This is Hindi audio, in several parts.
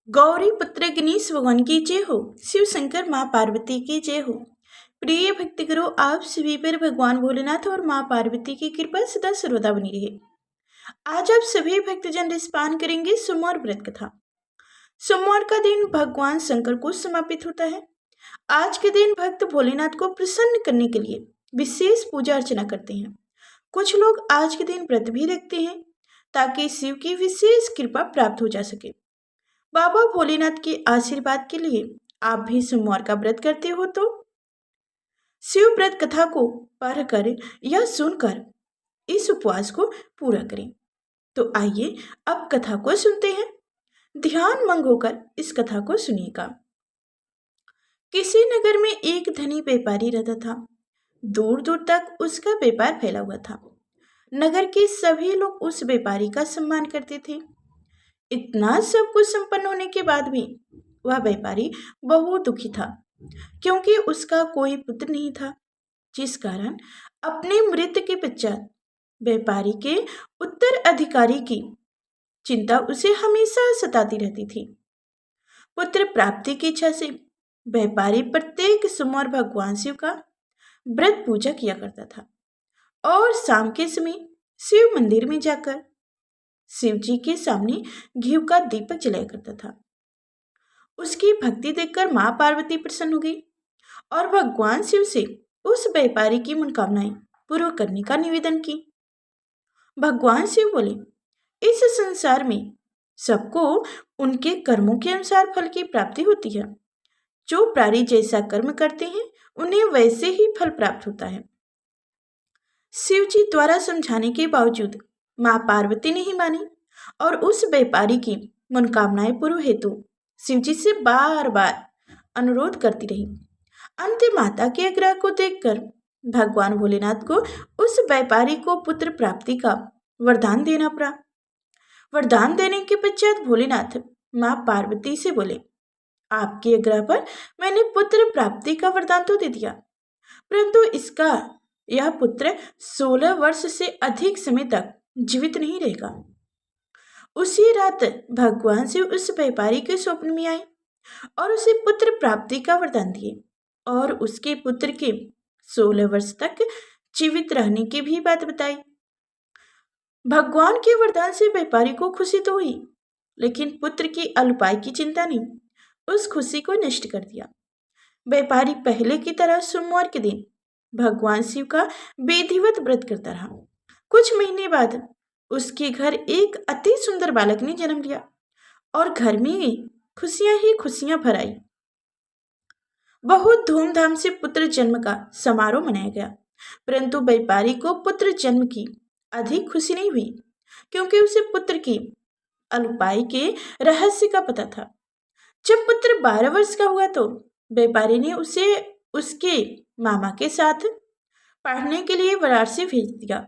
गौरी पुत्र गणेश भगवान की जय हो। शिव शंकर माँ पार्वती की जय हो। प्रिय भक्तगणों, आप सभी पर भगवान भोलेनाथ और माँ पार्वती की कृपा सदा सर्वदा बनी रहे। आज आप सभी भक्तजन रिस्पान करेंगे सोमवार व्रत कथा। सोमवार का दिन भगवान शंकर को समर्पित होता है। आज के दिन भक्त भोलेनाथ को प्रसन्न करने के लिए विशेष पूजा अर्चना करते हैं। कुछ लोग आज के दिन व्रत भी रखते हैं ताकि शिव की विशेष कृपा प्राप्त हो जा सके। बाबा भोलेनाथ के आशीर्वाद के लिए आप भी सोमवार का व्रत करते हो तो शिव व्रत कथा को पढ़कर या सुनकर इस उपवास को पूरा करें। तो आइए अब कथा को सुनते हैं। ध्यान मंग होकर इस कथा को सुनिएगा। किसी नगर में एक धनी व्यापारी रहता था। दूर दूर तक उसका व्यापार फैला हुआ था। नगर के सभी लोग उस व्यापारी का सम्मान करते थे। इतना सब कुछ संपन्न होने के बाद भी वह व्यापारी बहुत दुखी था, क्योंकि उसका कोई पुत्र नहीं था, जिस कारण अपने मृत्यु के पश्चात व्यापारी के उत्तराधिकारी की चिंता उसे हमेशा सताती रहती थी। पुत्र प्राप्ति की इच्छा से व्यापारी प्रत्येक सोमवार भगवान शिव का व्रत पूजा किया करता था और शाम के समय शिव मंदिर में जाकर शिव जी के सामने घी का दीपक जलाया करता था। उसकी भक्ति देखकर माँ पार्वती प्रसन्न हो गई और भगवान शिव से उस व्यापारी की मनोकामनाएं पूर्ण करने का निवेदन की। भगवान शिव बोले, इस संसार में सबको उनके कर्मों के अनुसार फल की प्राप्ति होती है। जो प्राणी जैसा कर्म करते हैं उन्हें वैसे ही फल प्राप्त होता है। शिव जी द्वारा समझाने के बावजूद माँ पार्वती नहीं मानी और उस व्यापारी की मनोकामनाएं पूर्ण हेतु शिव जी से बार बार अनुरोध करती रही। अंत माता के आग्रह को देखकर भगवान भोलेनाथ को उस व्यापारी को पुत्र प्राप्ति का वरदान देना पड़ा। वरदान देने के पश्चात भोलेनाथ माँ पार्वती से बोले, आपके आग्रह पर मैंने पुत्र प्राप्ति का वरदान तो दे दिया, परंतु यह पुत्र 16 वर्ष से अधिक समय तक जीवित नहीं रहेगा। उसी रात भगवान शिव उस व्यापारी के स्वप्न में आए और उसे पुत्र प्राप्ति का वरदान दिए और उसके पुत्र के 16 वर्ष तक जीवित रहने की भी बात बताई। भगवान के वरदान से व्यापारी को खुशी तो हुई, लेकिन पुत्र की अल्पायु की चिंता ने उस खुशी को नष्ट कर दिया। व्यापारी पहले की तरह सोमवार के दिन भगवान शिव का विधिवत व्रत करता रहा। कुछ महीने बाद उसके घर एक अति सुंदर बालक ने जन्म लिया और घर में खुशियां ही खुशियां भर आई। बहुत धूमधाम से पुत्र जन्म का समारोह मनाया गया, परंतु व्यापारी को पुत्र जन्म की अधिक खुशी नहीं हुई, क्योंकि उसे पुत्र की अल्पायु के रहस्य का पता था। जब पुत्र 12 वर्ष का हुआ तो व्यापारी ने उसे उसके मामा के साथ पढ़ने के लिए वाराणसी भेज दिया।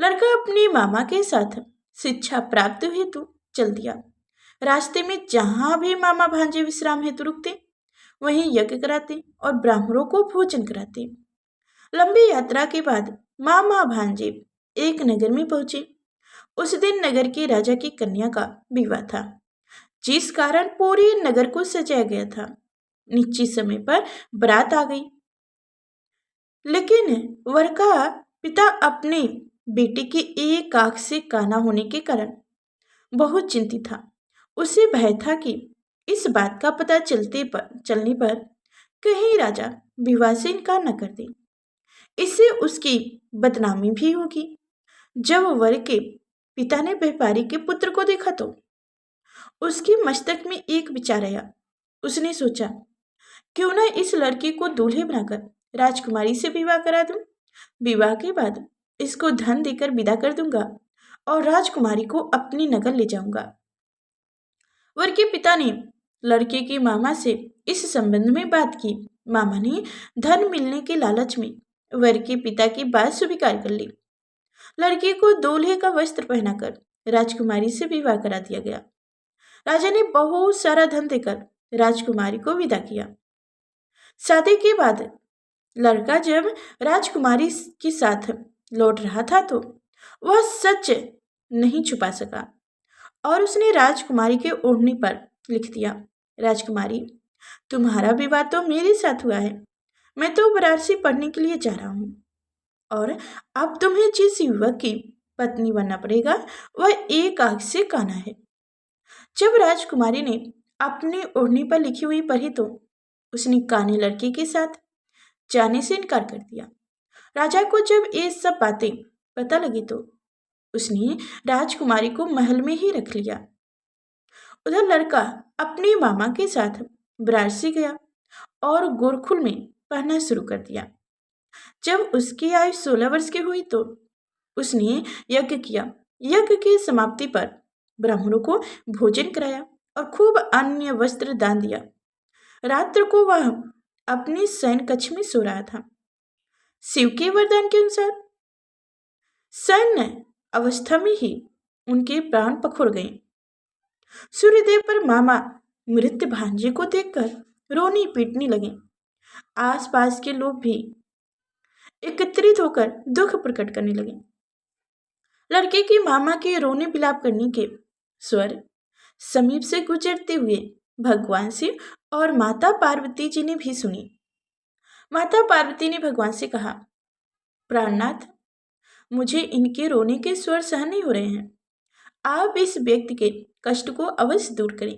लड़का अपने मामा के साथ शिक्षा प्राप्त हेतु चल दिया। रास्ते में जहां भी मामा भांजे विश्राम हेतु रुकते, वहीं यज्ञ कराते और ब्राह्मणों को भोजन कराते। लंबी यात्रा के बाद मामा भांजे एक नगर में पहुंचे। उस दिन नगर के राजा की कन्या का विवाह था, जिस कारण पूरे नगर को सजाया गया था। निश्चित समय पर बारात आ गई, लेकिन वर का पिता अपने बेटे के एक आंख से काना होने के कारण बहुत चिंतित था। उसे भय था कि इस बात का पता चलने पर कहीं राजा विवाह से इनकार न कर दे, इससे उसकी बदनामी भी होगी। जब वर के पिता ने व्यापारी के पुत्र को देखा तो उसके मस्तक में एक विचार आया। उसने सोचा, क्यों न इस लड़की को दूल्हे बनाकर राजकुमारी से विवाह करा दूं। विवाह के बाद इसको धन देकर विदा कर दूंगा और राजकुमारी को अपनी नगर ले जाऊंगा। वर के पिता ने लड़के के मामा से इस संबंध में बात की। मामा ने धन मिलने के लालच में वर के पिता की बात स्वीकार कर ली। लड़के को दूल्हे का वस्त्र पहनाकर राजकुमारी से विवाह करा दिया गया। राजा ने बहुत सारा धन देकर राजकुमारी को विदा किया। शादी के बाद लड़का जब राजकुमारी के साथ लौट रहा था तो वह सच नहीं छुपा सका और उसने राजकुमारी के ओढ़ने पर लिख दिया, राजकुमारी, तुम्हारा विवाह तो मेरे साथ हुआ है। मैं तो बनारसी पढ़ने के लिए जा रहा हूँ और अब तुम्हें जिस युवक की पत्नी बनना पड़ेगा वह एक आंख से काना है। जब राजकुमारी ने अपनी ओढ़नी पर लिखी हुई पढ़ी तो उसने काने लड़के के साथ जाने से इनकार कर दिया। राजा को जब ये सब बातें पता लगी तो उसने राजकुमारी को महल में ही रख लिया। उधर लड़का अपने मामा के साथ बनारसी गया और गोरखुल में पढ़ना शुरू कर दिया। जब उसकी आयु 16 वर्ष की हुई तो उसने यज्ञ किया। यज्ञ की समाप्ति पर ब्राह्मणों को भोजन कराया और खूब अन्य वस्त्र दान दिया। रात्र को वह अपने शयन कक्ष में सो रहा था। शिव के वरदान के अनुसार शयन अवस्था में ही उनके प्राण पखुड़ गए। सूर्यदेव पर मामा मृत भांजे को देखकर रोने पीटने लगे। आसपास के लोग भी एकत्रित होकर दुख प्रकट करने लगे। लड़के के मामा के रोने बिलाप करने के स्वर समीप से गुजरते हुए भगवान शिव और माता पार्वती जी ने भी सुनी। माता पार्वती ने भगवान से कहा, प्राणनाथ, मुझे इनके रोने के स्वर सहन नहीं हो रहे हैं। आप इस व्यक्ति के कष्ट को अवश्य दूर करें।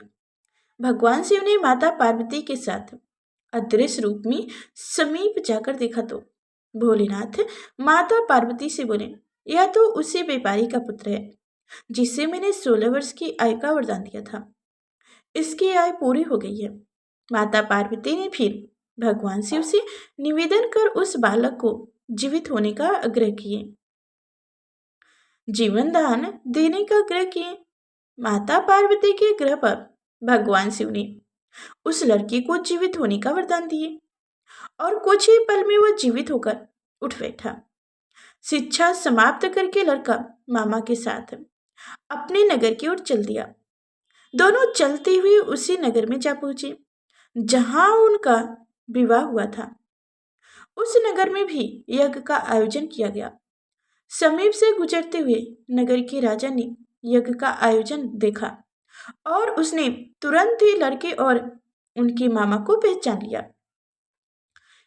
भगवान शिव ने माता पार्वती के साथ अदृश्य रूप में समीप जाकर देखा तो भोलेनाथ माता पार्वती से बोले, यह तो उसी व्यापारी का पुत्र है जिसे मैंने 16 वर्ष की आयु का वरदान दिया था। इसकी आयु पूरी हो गई है। माता पार्वती ने फिर भगवान शिव से निवेदन कर उस बालक को जीवित होने का आग्रह किए, जीवन दान देने का आग्रह किए। माता पार्वती के आग्रह पर भगवान शिव ने उस लड़की को जीवित होने का वरदान दिए और कुछ ही पल में वह जीवित होकर उठ बैठा। शिक्षा समाप्त करके लड़का मामा के साथ अपने नगर की ओर चल दिया। दोनों चलते हुए उसी नगर में जा पहुंचे जहां उनका विवाह हुआ था। उस नगर में भी यज्ञ का आयोजन किया गया। समीप से गुजरते हुए नगर के राजा ने यज्ञ का आयोजन देखा और उसने तुरंत ही लड़के और उनके मामा को पहचान लिया।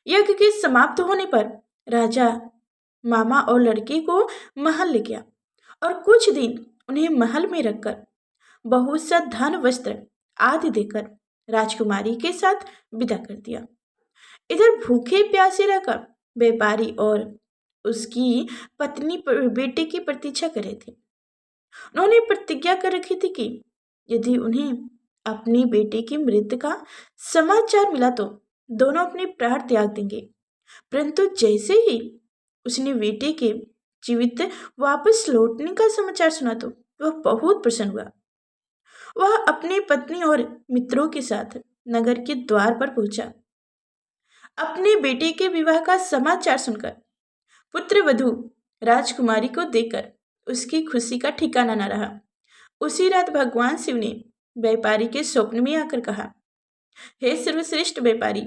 यज्ञ के समाप्त होने पर राजा मामा और लड़के को महल ले गया और कुछ दिन उन्हें महल में रखकर बहुत सा धन वस्त्र आदि देकर राजकुमारी के साथ विदा कर दिया। इधर भूखे प्यासे रहकर व्यापारी और उसकी पत्नी बेटे की प्रतीक्षा कर रहे थे। उन्होंने प्रतिज्ञा कर रखी थी कि यदि उन्हें अपने बेटे की मृत्यु का समाचार मिला तो दोनों अपने प्राण त्याग देंगे। परंतु जैसे ही उसने बेटे के जीवित वापस लौटने का समाचार सुना तो वह बहुत प्रसन्न हुआ। वह अपनी पत्नी और मित्रों के साथ नगर के द्वार पर पहुंचा। अपने बेटे के विवाह का समाचार सुनकर पुत्र वधू राजकुमारी को देखकर उसकी खुशी का ठिकाना न रहा। उसी रात भगवान शिव ने व्यापारी के स्वप्न में आकर कहा, हे सर्वश्रेष्ठ व्यापारी,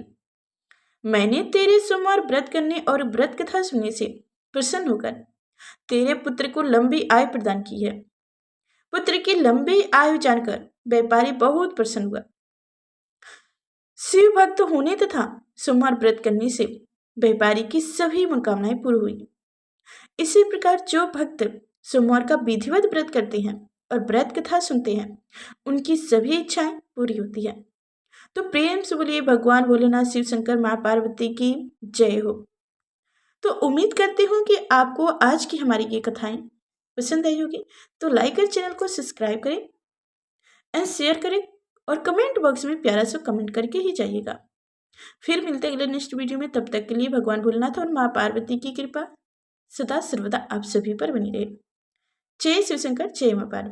मैंने तेरे सोमवार व्रत करने और व्रत कथा सुनने से प्रसन्न होकर तेरे पुत्र को लंबी आयु प्रदान की है। पुत्र की लंबी आयु जानकर व्यापारी बहुत प्रसन्न हुआ। शिव भक्त होने तथा सोमवार व्रत करने से व्यापारी की सभी मनोकामनाएं पूरी हुई। इसी प्रकार जो भक्त सोमवार का विधिवत व्रत करते हैं और व्रत कथा सुनते हैं उनकी सभी इच्छाएं पूरी होती है। तो प्रेम से बोलिए भगवान भोलेनाथ शिव शंकर माँ पार्वती की जय हो। तो उम्मीद करती हूँ कि आपको आज की हमारी ये कथाएं पसंद आई होगी। तो लाइक कर चैनल को सब्सक्राइब करें एंड शेयर करें और कमेंट बॉक्स में प्यारा सा कमेंट करके ही जाइएगा। फिर मिलते हैं अगले नेक्स्ट वीडियो में। तब तक के लिए भगवान भोलेनाथ और माँ पार्वती की कृपा सदा सर्वदा आप सभी पर बनी रहे। जय शिव शंकर, जय माँ पार्वती।